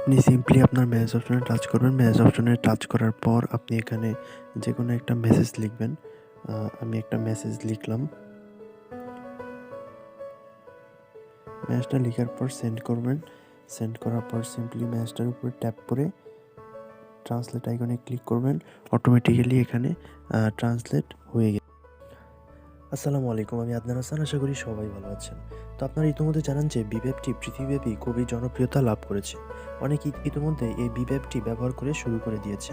আপনি সিম্পলি আপনার মেসেজ অপশনে টাচ করবেন। মেসেজ অপশনে টাচ করার পর আপনি এখানে যেকোনো একটা মেসেজ লিখবেন। আমি একটা মেসেজ লিখলাম। মেসেজটা লেখার পর সেন্ড করবেন। সেন্ড করার পর সিম্পলি মেসেজটার উপরে ট্যাপ করে ট্রান্সলেট আইকনে ক্লিক করবেন। অটোমেটিক্যালি এখানে ট্রান্সলেট হয়ে গেছে। আসসালামু আলাইকুম, আমি আদনান হাসান। আশা করি সবাই ভালো আছেন। তো আপনারা ইতিমধ্যে জানেন যে বিপ অ্যাপটি পৃথিবীব্যাপী খুবই জনপ্রিয়তা লাভ করেছে। অনেকে ইতিমধ্যে এই বিপ অ্যাপটি ব্যবহার করে শুরু করে দিয়েছে।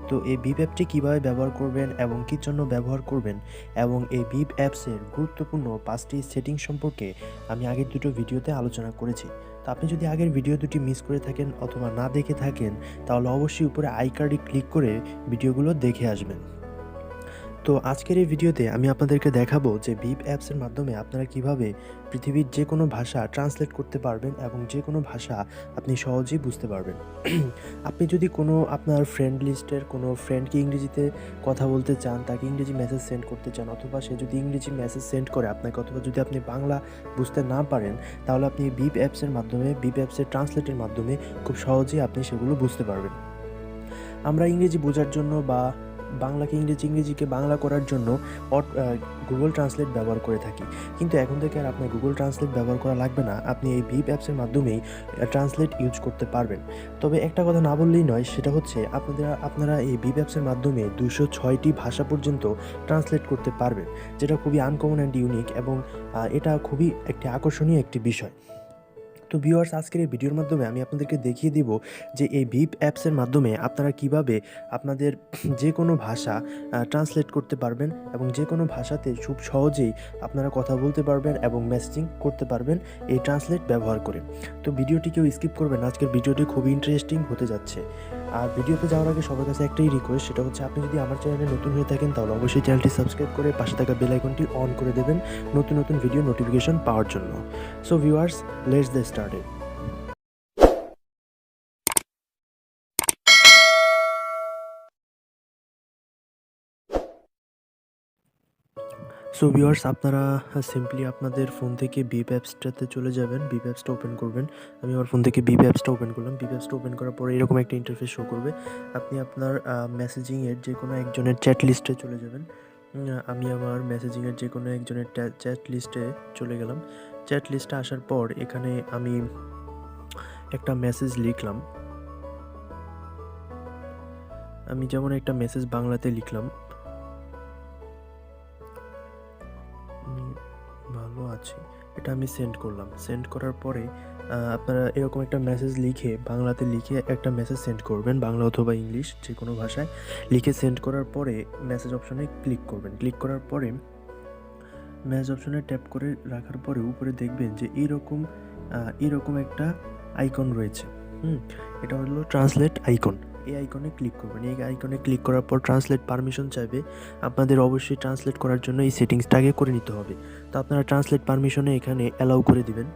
তো এই বিপ অ্যাপটি কীভাবে ব্যবহার করবেন এবং কী জন্য ব্যবহার করবেন এবং এই বিপ অ্যাপসের গুরুত্বপূর্ণ 5টি সেটিং সম্পর্কে আমি আগের দুটো ভিডিওতে আলোচনা করেছি। তো আপনি যদি আগের ভিডিও দুটি মিস করে থাকেন অথবা না দেখে থাকেন, তাহলে অবশ্যই উপরে আই কার্ডে ক্লিক করে ভিডিওগুলো দেখে আসবেন। তো আজকের এই ভিডিওতে আমি আপনাদেরকে দেখাবো যে বিপ অ্যাপসের মাধ্যমে আপনারা কিভাবে পৃথিবীর যে কোনো ভাষা ট্রান্সলেট করতে পারবেন এবং যে কোনো ভাষা আপনি সহজেই বুঝতে পারবেন। আপনি যদি কোনো আপনার ফ্রেন্ড লিস্টের কোনো ফ্রেন্ডকে ইংরেজিতে কথা বলতে চান, তাকে ইংরেজি মেসেজ সেন্ড করতে চান, অথবা সে যদি ইংরেজি মেসেজ সেন্ড করে আপনাকে, অথবা যদি আপনি বাংলা বুঝতে না পারেন, তাহলে আপনি বিপ অ্যাপসের মাধ্যমে, বিপ অ্যাপসের ট্রান্সলেটের মাধ্যমে খুব সহজেই আপনি সেগুলো বুঝতে পারবেন। আমরা ইংরেজি বোঝার জন্য বা বাংলাকে ইংরেজি, ইংরেজিকে বাংলা করার জন্য গুগল ট্রান্সলেট ব্যবহার করে থাকি, কিন্তু এখন থেকে আর আপনার গুগল ট্রান্সলেট ব্যবহার করা লাগবে না। আপনি এই ভিপ অ্যাপসের মাধ্যমেই ট্রান্সলেট ইউজ করতে পারবেন। তবে একটা কথা না বললেই নয়, সেটা হচ্ছে আপনারা এই ভিপ অ্যাপসের মাধ্যমে 206টি ভাষা পর্যন্ত ট্রান্সলেট করতে পারবেন, যেটা খুবই আনকমন অ্যান্ড ইউনিক এবং এটা খুবই একটি আকর্ষণীয় একটি বিষয়। তো ভিউয়ার্স, আজকের এই ভিডিওর মাধ্যমে আমি আপনাদেরকে দেখিয়ে দিব যে এই ভিপ অ্যাপসের মাধ্যমে আপনারা কিভাবে আপনাদের যে কোনো ভাষা ট্রান্সলেট করতে পারবেন এবং যে কোনো ভাষাতে খুব সহজেই আপনারা কথা বলতে পারবেন এবং মেসেজিং করতে পারবেন এই ট্রান্সলেট ব্যবহার করে। তো ভিডিওটি কেউ স্কিপ করবেন, আজকের ভিডিওটি খুবই ইন্টারেস্টিং হতে যাচ্ছে। আর ভিডিওতে যাওয়ার আগে সবার কাছে একটাই রিকোয়েস্ট, সেটা হচ্ছে আপনি যদি আমার চ্যানেলে নতুন হয়ে থাকেন তাহলে অবশ্যই চ্যানেলটি সাবস্ক্রাইব করে পাশে থাকা বেল আইকনটি অন করে দেবেন নতুন নতুন ভিডিও নোটিফিকেশন পাওয়ার জন্য। So viewers, let's get started. So viewers, আপনারা সিম্পলি আপনাদের ফোন থেকে বিপ অ্যাপসটাতে চলে যাবেন, বিপ অ্যাপসটা ওপেন করবেন। আমি আমার ফোন থেকে বিপ অ্যাপসটা ওপেন করলাম। বিপ অ্যাপসটা ওপেন করার পরে এরকম একটা ইন্টারফেস শো করবে। আপনি আপনার মেসেজিংয়ের যে কোনো একজনের চ্যাট লিস্টে চলে যাবেন। আমি আমার মেসেজিংয়ের যে কোনো একজনের চ্যাট লিস্টে চলে গেলাম। চ্যাট লিস্টে আসার পর এখানে আমি একটা মেসেজ লিখলাম। আমি যেমন একটা মেসেজ বাংলাতে লিখলাম, আমি ভালো আছি, এটা আমি সেন্ড করলাম। সেন্ড করার পরে আপনারা এরকম একটা মেসেজ লিখে, বাংলাতে লিখে একটা মেসেজ সেন্ড করবেন, বাংলা অথবা ইংলিশ যে কোনো ভাষায় লিখে সেন্ড করার পরে মেসেজ অপশনে ক্লিক করবেন। ক্লিক করার পরে মেসেজ অপশনে ট্যাপ করে রাখার পরে উপরে দেখবেন যে এইরকম একটা আইকন রয়েছে। এটা হলো ট্রান্সলেট আইকন। এই আইকনে ক্লিক করবেন। এই আইকনে ক্লিক করার পর ট্রান্সলেট পারমিশন চাইবে। আপনাদের অবশ্যই ট্রান্সলেট করার জন্য এই সেটিংসটা আগে করে নিতে হবে। তো আপনারা ট্রান্সলেট পারমিশনে এখানে অ্যালাউ করে দিবেন।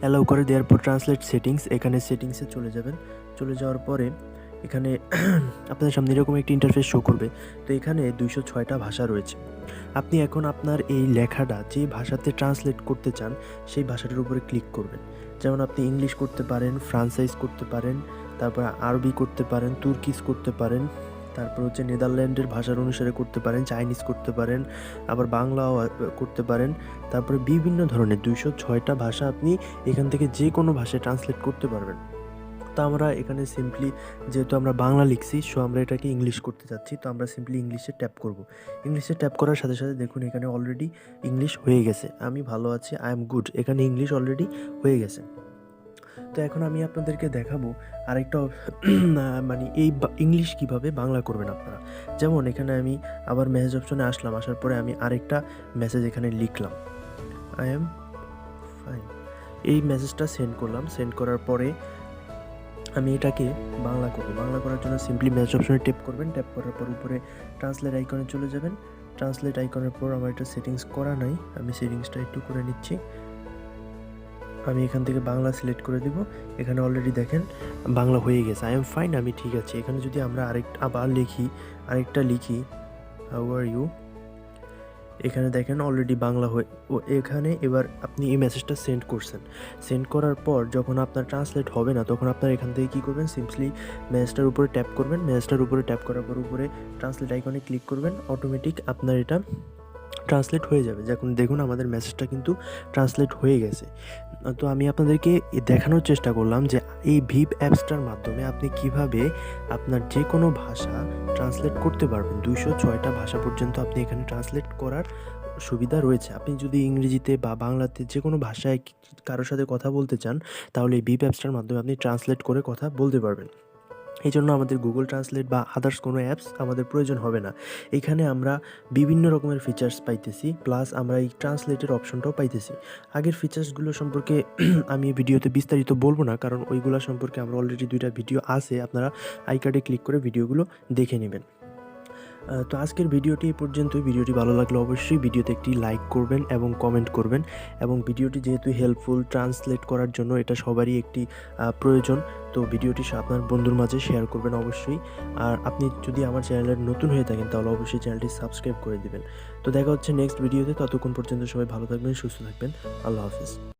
অ্যালাউ করে দেওয়ার পর ট্রান্সলেট সেটিংস, এখানে সেটিংসে চলে যাবেন। চলে যাওয়ার পরে এখানে আপনাদের সামনে এরকম একটি ইন্টারফেস শো করবে। তো এখানে 206টা ভাষা রয়েছে। আপনি এখন আপনার এই লেখাটা যে ভাষাতে ট্রান্সলেট করতে চান সেই ভাষাটার উপরে ক্লিক করবেন। যেমন আপনি ইংলিশ করতে পারেন, ফ্রান্সাইজ করতে পারেন, তারপর আরবি করতে পারেন, তুর্কিশ করতে পারেন, তারপর হচ্ছে নেদারল্যান্ডের ভাষার অনুসারে করতে পারেন, চাইনিজ করতে পারেন, আবার বাংলাও করতে পারেন। তারপরে বিভিন্ন ধরনের 206টা ভাষা আপনি এখান থেকে যে কোনো ভাষায় ট্রান্সলেট করতে পারবেন। তো আমরা এখানে সিম্পলি, যেহেতু আমরা বাংলা লিখছি, সো আমরা এটাকে ইংলিশ করতে চাচ্ছি, তো আমরা সিম্পলি ইংলিশে ট্যাপ করব। ইংলিশে ট্যাপ করার সাথে সাথে দেখুন এখানে অলরেডি ইংলিশ হয়ে গেছে। আমি ভালো আছি, আই এম গুড, এখানে ইংলিশ অলরেডি হয়ে গেছে। তো এখন আমি আপনাদেরকে দেখাবো আরেকটা মানে এই ইংলিশ কিভাবে বাংলা করবেন আপনারা। যেমন এখানে আমি আবার মেসেজ অপশনে আসলাম। আসার পরে আমি আরেকটা মেসেজ এখানে লিখলাম, আই এম ফাইন। এই মেসেজটা সেন্ড করলাম। সেন্ড করার পরে আমি এটাকে বাংলা করব। বাংলা করার জন্য সিম্পলি মেসেজ অপশনে ট্যাপ করবেন। ট্যাপ করার পর উপরে ট্রান্সলেট আইকনে চলে যাবেন। ট্রান্সলেট আইকনের পর আমার এটা সেটিংস করা নাই, আমি সেটিংসটা একটু করে নিচ্ছি। আমি এখান থেকে বাংলা সিলেক্ট করে দেব। এখানে অলরেডি দেখেন বাংলা হয়ে গেছে, আই এম ফাইন, আমি ঠিক আছে। এখানে যদি আমরা আবার আরেকটা লিখি, হাউ আর ইউ, এখানে দেখেন অলরেডি বাংলা হয়ে এখানে এবার আপনি এই মেসেজটা সেন্ড করছেন। সেন্ড করার পর যখন আপনার ট্রান্সলেট হবে না তখন আপনার এখান থেকে কী করবেন, সিম্পলি মেসেজটার উপরে ট্যাপ করবেন। মেসেজটার উপরে ট্যাপ করার পর উপরে ট্রান্সলেট আইকনে ক্লিক করবেন, অটোমেটিক আপনার এটা ট্রান্সলেট হয়ে যাবে। যখন দেখুন আমাদের মেসেজটা কিন্তু ট্রান্সলেট হয়ে গেছে। তো আমি আপনাদেরকে দেখানোর চেষ্টা করলাম যে এই ভিপ অ্যাপসটার মাধ্যমে আপনি কিভাবে আপনার যে কোনো ভাষা ট্রান্সলেট করতে পারবেন। 206টা ভাষা পর্যন্ত আপনি এখানে ট্রান্সলেট করার সুবিধা রয়েছে। আপনি যদি ইংরেজিতে বা বাংলাতে যে কোনো ভাষায় কারোর সাথে কথা বলতে চান, তাহলে এই ভিপ অ্যাপসটার মাধ্যমে আপনি ট্রান্সলেট করে কথা বলতে পারবেন। এই জন্য আমাদের গুগল ট্রান্সলেট বা আদার্স কোনো অ্যাপস আমাদের প্রয়োজন হবে না। এখানে আমরা বিভিন্ন রকমের ফিচার্স পাইতেছি, প্লাস আমরা এই ট্রান্সলেটের অপশনটাও পাইতেছি। আগের ফিচার্সগুলো সম্পর্কে আমি ভিডিওতে বিস্তারিত বলবো না, কারণ ওইগুলো সম্পর্কে আমরা অলরেডি 2টা ভিডিও আছে, আপনারা আই কার্ডে ক্লিক করে ভিডিওগুলো দেখে নেবেন। তো আজকের ভিডিওটি এই পর্যন্তই। ভিডিওটি ভালো লাগলে অবশ্যই ভিডিওতে একটি লাইক করবেন এবং কমেন্ট করবেন, এবং ভিডিওটি যেহেতু হেল্পফুল, ট্রান্সলেট করার জন্য এটা সবারই একটি প্রয়োজন, তো ভিডিওটি আপনার বন্ধুর মাঝে শেয়ার করবেন অবশ্যই। আর আপনি যদি আমার চ্যানেলের নতুন হয়ে থাকেন তাহলে অবশ্যই চ্যানেলটি সাবস্ক্রাইব করে দিবেন। তো দেখা হচ্ছে নেক্সট ভিডিওতে, ততক্ষণ পর্যন্ত সবাই ভালো থাকবেন, সুস্থ থাকবেন। আল্লাহ হাফিজ।